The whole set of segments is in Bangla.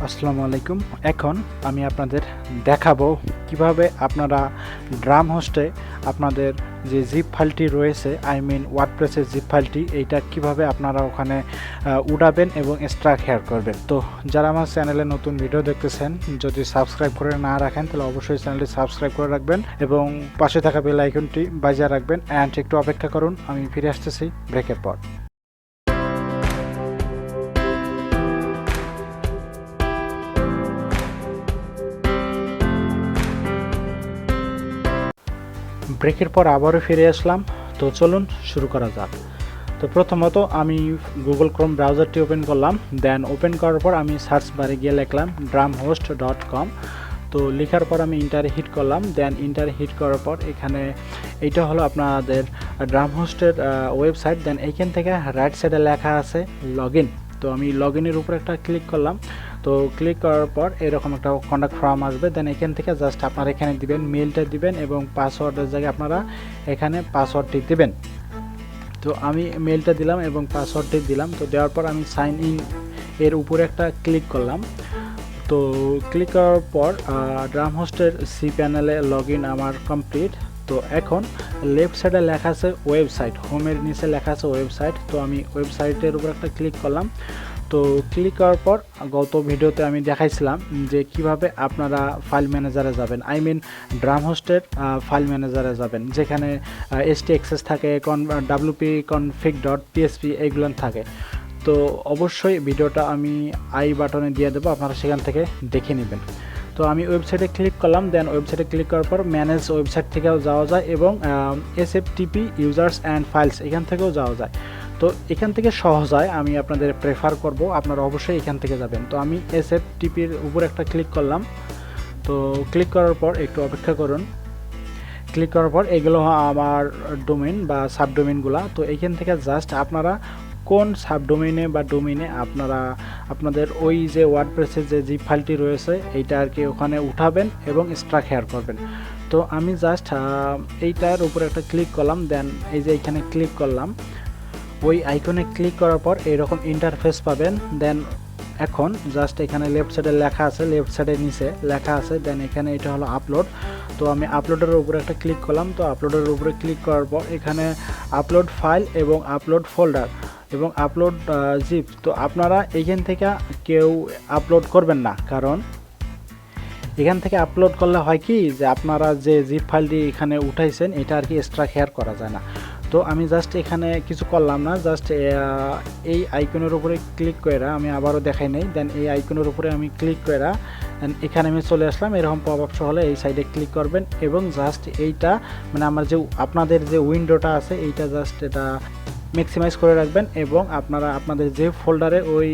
আসসালামু আলাইকুম। এখন আমি আপনাদের দেখাবো কিভাবে আপনারা ড্রাম হোস্টে আপনাদের যে জিপ ফাইলটি রয়েছে, ওয়ার্ডপ্রেসের জিপ ফাইলটি, এইটা কিভাবে আপনারা ওখানে উঠাবেন এবং এক্সট্রা শেয়ার করবেন। তো যারা আমার চ্যানেলে নতুন ভিডিও দেখতেছেন, যদি সাবস্ক্রাইব করে না রাখেন তাহলে অবশ্যই চ্যানেলটি সাবস্ক্রাইব করে রাখবেন এবং পাশে থাকা বেল আইকনটি বাজিয়ে রাখবেন। অ্যান্ড একটু অপেক্ষা করুন, আমি ফিরে আসতেছি ব্রেকের পর। ব্রেকের পর আবারও ফিরে আসলাম। তো চলুন শুরু করা যাক। তো প্রথমত আমি গুগল ক্রোম ব্রাউজারটি ওপেন করলাম। দেন ওপেন করার পর আমি সার্চ বারে গিয়ে লিখলাম dreamhost.com। তো লেখার পর আমি ইন্টারে হিট করলাম। দেন ইন্টারে হিট করার পর এখানে এইটা হলো আপনাদের ড্রামহোস্টের ওয়েবসাইট। দেন এইখান থেকে রাইট সাইডে লেখা আছে লগ ইন। তো আমি লগ ইনের উপর একটা ক্লিক করলাম। তো ক্লিক করার পর এরকম একটা কন্ট্যাক্ট ফর্ম আসবে। দেন এখান থেকে জাস্ট আপনারা এখানে দিবেন, মেলটা দিবেন এবং পাসওয়ার্ডের জায়গায় আপনারা এখানে পাসওয়ার্ডটি দিবেন। তো আমি মেলটা দিলাম এবং পাসওয়ার্ডটি দিলাম। তো দেওয়ার পর আমি সাইন ইন এর উপরে একটা ক্লিক করলাম। তো ক্লিক করার পর ড্রামহোস্টের সি প্যানেলে লগ ইন আমার কমপ্লিট। তো এখন লেফট সাইডে লেখা আছে ওয়েবসাইট, হোমের নিচে লেখা আছে ওয়েবসাইট। তো আমি ওয়েবসাইটের উপর একটা ক্লিক করলাম। তো ক্লিক করার পর গত ভিডিওতে আমি দেখাইছিলাম যে কিভাবে আপনারা ফাইল ম্যানেজারে যাবেন, ড্রামহোস্টের ফাইল ম্যানেজারে যাবেন, যেখানে htxs থাকে, wp config.php এইগুলো থাকে। তো অবশ্যই ভিডিওটা আমি আই বাটনে দিয়ে দেবো, আপনারা সেখান থেকে দেখে নেবেন। তো আমি ওয়েবসাইটে ক্লিক করলাম। দেন ওয়েবসাইটে ক্লিক করার পর ম্যানেজ ওয়েবসাইট থেকেও যাওয়া যায় এবং SFTP ইউজার্স অ্যান্ড ফাইলস এখান থেকেও যাওয়া যায়। তো এখান থেকে সহজ হয়, আমি আপনাদের প্রেফার করব আপনারা অবশ্যই এখান থেকে যাবেন। তো আমি SFTPর উপর একটা ক্লিক করলাম। তো ক্লিক করার পর একটু অপেক্ষা করুন। ক্লিক করার পর এগুলো আমার ডোমেইন বা সাবডোমেইনগুলো। তো এইখান থেকে জাস্ট আপনারা কোন সাবডোমেইনে বা ডোমেইনে আপনারা আপনাদের ওই যে ওয়ার্ডপ্রেসের যে জিপ ফাইলটি রয়েছে এইটা আর কি ওখানে উঠাবেন এবং এক্সট্রা শেয়ার করবেন। তো আমি জাস্ট এইটার উপরে একটা ক্লিক করলাম। দেন এই যে এইখানে ক্লিক করলাম, ওই আইকনে ক্লিক করার পর এইরকম ইন্টারফেস পাবেন। দেন এখন জাস্ট এখানে লেফট সাইডে লেখা আছে, লেফট সাইডের নিচে লেখা আছে। দেন এখানে এটা হলো আপলোড। তো আমি আপলোডের উপরে একটা ক্লিক করলাম। তো আপলোডের উপরে ক্লিক করার পর এখানে আপলোড ফাইল এবং আপলোড ফোল্ডার এবং আপলোড জিপ। তো আপনারা এইখান থেকে কেউ আপলোড করবেন না, কারণ এখান থেকে আপলোড করলে হয় কি যে আপনারা যে জিপ ফাইলটি এখানে উঠাইছেন এটা আর কি এক্সট্রা শেয়ার করা যায় না। তো আমি জাস্ট এখানে কিছু করলাম না, জাস্ট এই আইকনের উপরে ক্লিক করে আমি আবারও দেখাই নেই। দেন এই আইকনের উপরে আমি ক্লিক করে এখানে আমি চলে আসলাম। এরকম পপ আপ হলে এই সাইডে ক্লিক করবেন এবং জাস্ট এইটা মানে আমার যে আপনাদের যে উইন্ডোটা আছে এইটা জাস্ট এটা ম্যাক্সিমাইজ করে রাখবেন এবং আপনারা আপনাদের যে ফোল্ডারে ওই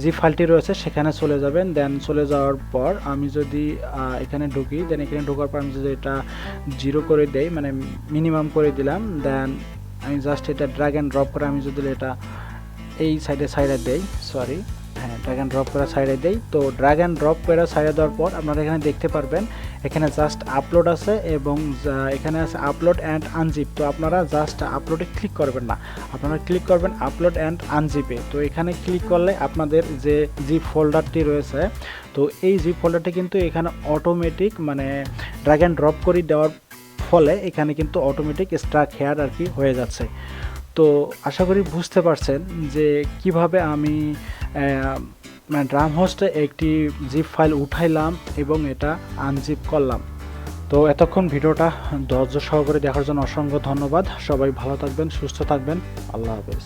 যে ফাইলটি রয়েছে সেখানে চলে যাবেন। দেন চলে যাওয়ার পর আমি যদি এখানে ঢুকি, দেন এখানে ঢোকার পর আমি যদি এটা 0 করে দেই, মানে মিনিমাম করে দিলাম। দেন আমি জাস্ট এটা ড্র্যাগ অ্যান্ড ড্রপ করে আমি যদি এটা এই সাইডে দেই, ড্র্যাগ অ্যান্ড ড্রপ করে সাইডে দেই। তো ড্র্যাগ অ্যান্ড ড্রপ করে সাইডে দেওয়ার পর আপনারা এখানে দেখতে পারবেন এখানে জাস্ট আপলোড আছে এবং এখানে আছে আপলোড অ্যান্ড আনজিপ। তো আপনারা জাস্ট আপলোডে ক্লিক করবেন না, আপনারা ক্লিক করবেন আপলোড অ্যান্ড আনজিপে। তো এখানে ক্লিক করলে আপনাদের যে জিপ ফোল্ডারটি রয়েছে, তো এই জিপ ফোল্ডারটি কিন্তু এখানে অটোমেটিক মানে ড্র্যাগ অ্যান্ড ড্রপ করে দেওয়ার ফলে এখানে কিন্তু অটোমেটিক এক্সট্রা শেয়ার আর কি হয়ে যাচ্ছে। তো আশা করি বুঝতে পারছেন যে কিভাবে আমি ড্রামহোস্টে একটি জিপ ফাইল উঠাইলাম এবং এটা আনজিপ করলাম। তো এতক্ষণ ভিডিওটা ধৈর্য সহকারে দেখার জন্য অসংখ্য ধন্যবাদ। সবাই ভালো থাকবেন, সুস্থ থাকবেন। আল্লাহ হাফেজ।